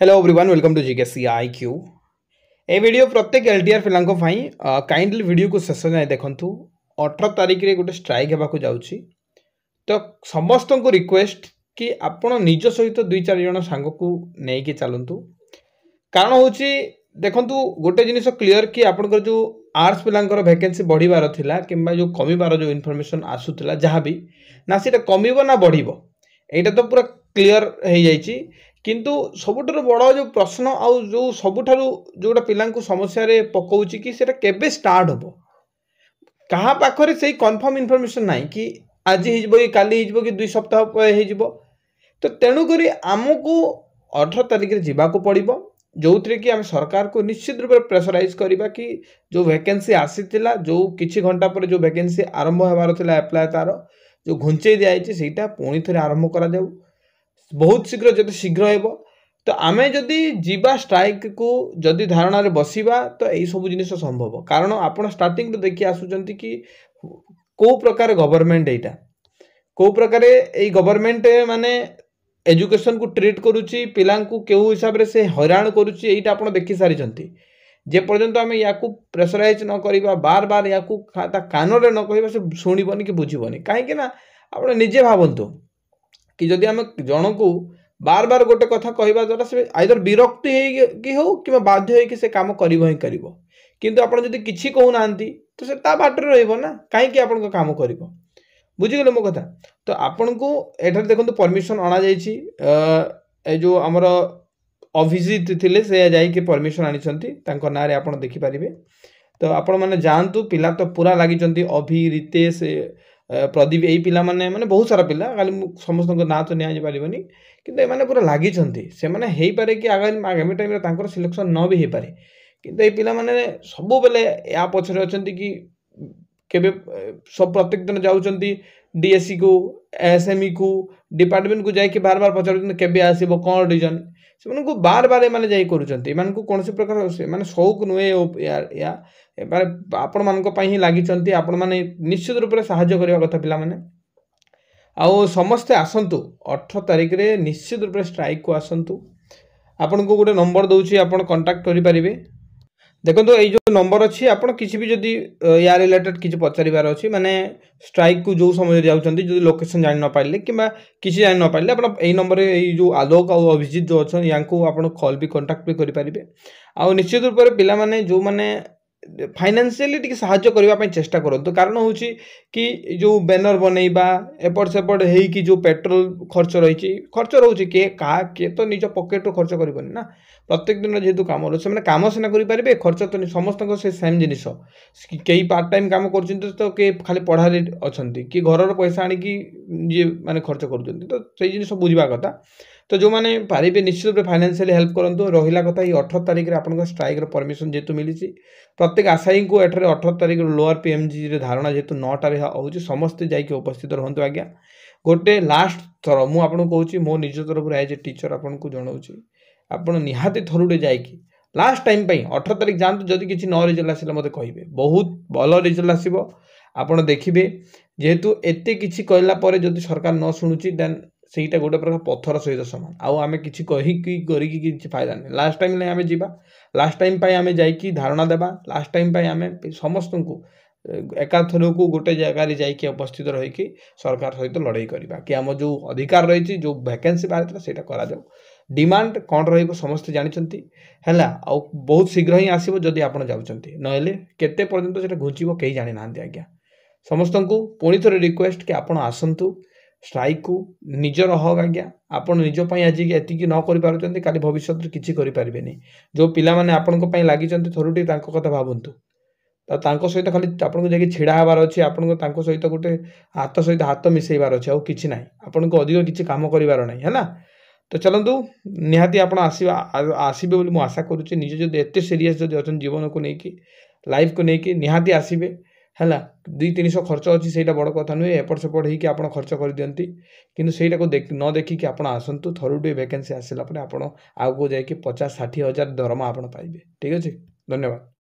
Hello everyone welcome to GK IQ ए video प्रत्येक एलटीआर पिलांको फाई काइंडली वीडियो को शेष जाए देखंतु 18 तारिख रे गोटे स्ट्राइक हेबाकू जाउची तो समस्त को रिक्वेस्ट कि आपण निज सहित दुई चार जन सांग को नहीं कि चलतु कारण होची देखंतु गोटे जिनिस क्लियर कि आपनकर जो आर्ट्स पिलांकर वैकेंसी बढ़िबार थिला किंबा जो कमिबार जो इन्फॉर्मेशन आसुतला जहाँ भी ना सीटा कमिबो ना बढ़िबो एटा तो पूरा क्लियर हो जाइए किंतु सबुठार बड़ जो प्रश्न आउ जो सबुठार जोटा पिला समस्या पकाउच कि सेटा केबे स्टार्ट हम कहाँ पाखरे से कन्फर्म इनफॉरमेशन ना कि आज हो काली हो कि 2 सप्ताह हो तो तेणुक आमको 18 तारिख में जावाक पड़ो जो थी कि आम सरकार को निश्चित रूप से प्रेसराइज करवा कि जो वैकेंसी आसीला जो किछि घंटा पर जो वैकेंसी आरंभ होबार एप्लाय तार जो घुंचे दिखाई से पुणी थे आरंभ करा जाऊ बहुत शीघ्र जब शीघ्र हो तो आम जदि जीवा स्ट्राइक को जदि धारणा बसवा तो यही सब जिन संभव कारण आप स्टार्टिंग तो देखिए आसुचंती कि को प्रकार गवर्नमेंट एटा को प्रकार ये गवर्नमेंट माने एजुकेशन को ट्रीट करुच्ची पिला केउ हिसाब से हैरान करुच्ची एटा आप देखि सारी जे पर्यंत आम या प्रेसराइज न करवा बार बार या कान में न कह से शुणबनी कि बुझबनी कहीं आप निजे भावतु कि जदि आम जन को बार बार गोटे कथा कहवा द्वारा से आइदर विरक्ति कि हो कि बाध्य हो से कम कर किंतु आप जदि किसी कहूना तो से बाटर रहा कहीं आप कम कर बुझीगले मो कथा तो आपन को एठार देखो परमिशन अणा जा जो आमर अभिजित थे से जाकि परमिशन आनी ना आप देखिपारे तो आपण मैंने जातु पिला तो पूरा लगी अभि रितेश प्रदीप यही पिला माने बहुत सारा पिला खाली समस्त ना तो नि पारनी कि पूरा लगी से पारे कि आगामी टाइम सिलेक्शन न भी हो पारे कि ये पिला माने सब बेले या पछरे अछंती कि केबे सब प्रत्येक दिन जाउचंती डीएससी को एसएमई को डिपार्टमेंट को जाकि बार बार पचार केबे आसीबो कोन रीजन से बार बार माने जाई करूचंती कौन प्रकार माने शौक नुहे या आपण मानक पई ही लागिचंती आपण माने निश्चित रूप से सहायता करबा कथा पिला माने आउ समस्ते आसंतु 18 तारिख रे निश्चित रूप से स्ट्राइक को आसंतु आपण को गोटे नंबर दउची आपण कांटेक्ट करि परिबे देखो ये जो नंबर अच्छी आप किसी भी जदि या रिलेटेड किसी पचार अच्छी माने स्ट्राइक को जो समय जाऊँच जो लोकेशन जान न पारे कि किसी जान न पारे आप नंबर जो आलोक और अभिजित जो अच्छा या कॉल भी कांटेक्ट भी करेंगे आ निश्चित रूप से पिला माने जो माने फाइनेंशियली टी साहाय्य करने चेष्टा करूँ कारण हूँ कि जो बैनर बनइबा एपट सेपट हो जो पेट्रोल खर्च रही खर्च रोचे किए तो निज पकेट खर्च करनी ना प्रत्येक दिन जेहेतु कम रोचे कम सीना करेंगे खर्च तो समस्त से सेम जिनिस कई पार्ट टाइम कम कर तो किए खाली पढ़ारे अच्छा कि घर पैसा आणिकी जी मैंने खर्च कर तो से जिन बुझा कथा तो जो मैंने पारे निश्चित रूप से फाइनेंशियली हेल्प करूँ रहा कथा ये 18 तारिख में आपको स्ट्राइक परमिशन जेहेतु मिली प्रत्येक आशायी को एठार 18 तारिख लोअर पीएमजी धारणा जेहेतु 9टार हो समस्ते जाकि उपस्थित रुहतु आज्ञा गोटे लास्ट थर मुझे कहूँ मो निज तरफ एज ए टीचर आपको जनाऊँ आप निहाती थरुटे जाकि लास्ट टाइम 18 तारिख जातु जदि किसी न रिजल्ट आसला मत कहे बहुत भल रिजल्ट आसो आप देखिए जेहेतु एत कि कहला जदि सरकार न शुणुची देन सेटा गोटे प्रकार पत्थर सहित सामान आम कि करी फायदा नहीं लास्ट टाइम आम जा लास्ट टाइम आम जाकि धारणा देवा लास्ट टाइम आम समस्त को एकाथर को गोटे जगार जाकि उपस्थित रही सरकार सहित लड़ाई करवा कि आम जो अधिकार रही जो वैकेंसी बाहर से करा डिमांड कौन रही समस्ते जानते है आ बहुत शीघ्र ही आसो जदि आप जाऊँच ना केते पर्यंत से घुंचब कहीं जानी ना आज्ञा समस्त को पुणी थे रिक्वेस्ट कि आप आसतु स्ट्राइक को निजर हक आज्ञा आप निजपाई आज एति न कर काली भविष्य किसी करें जो पिला माने आपण लगी थरुटी कथा भावतु तो सहित खाली आपको जाकि छिड़ा हबार अच्छे आपको सहित गोटे हाथ सहित हाथ मिसेबार अच्छे आउ कि ना आपन को अधिक किसी कम कर ना तो चलतु निहाती आप आसबे बोली मुझे आशा करुच्ची निजे जो एत सीरीयस जो अच्छा जीवन को लेकिन लाइफ को लेकिन निहाती आसबे है 200-300 खर्च अच्छी से बड़ कथा नुहे एपट सेपट हो खर्च कर दिंती कि सहीटा को न देखिकी आप आसतु थरुटे वैकेंसी आसला आप आगे जाकि 50-60 हज़ार दरमा आप पाइबे ठीक अच्छे धन्यवाद।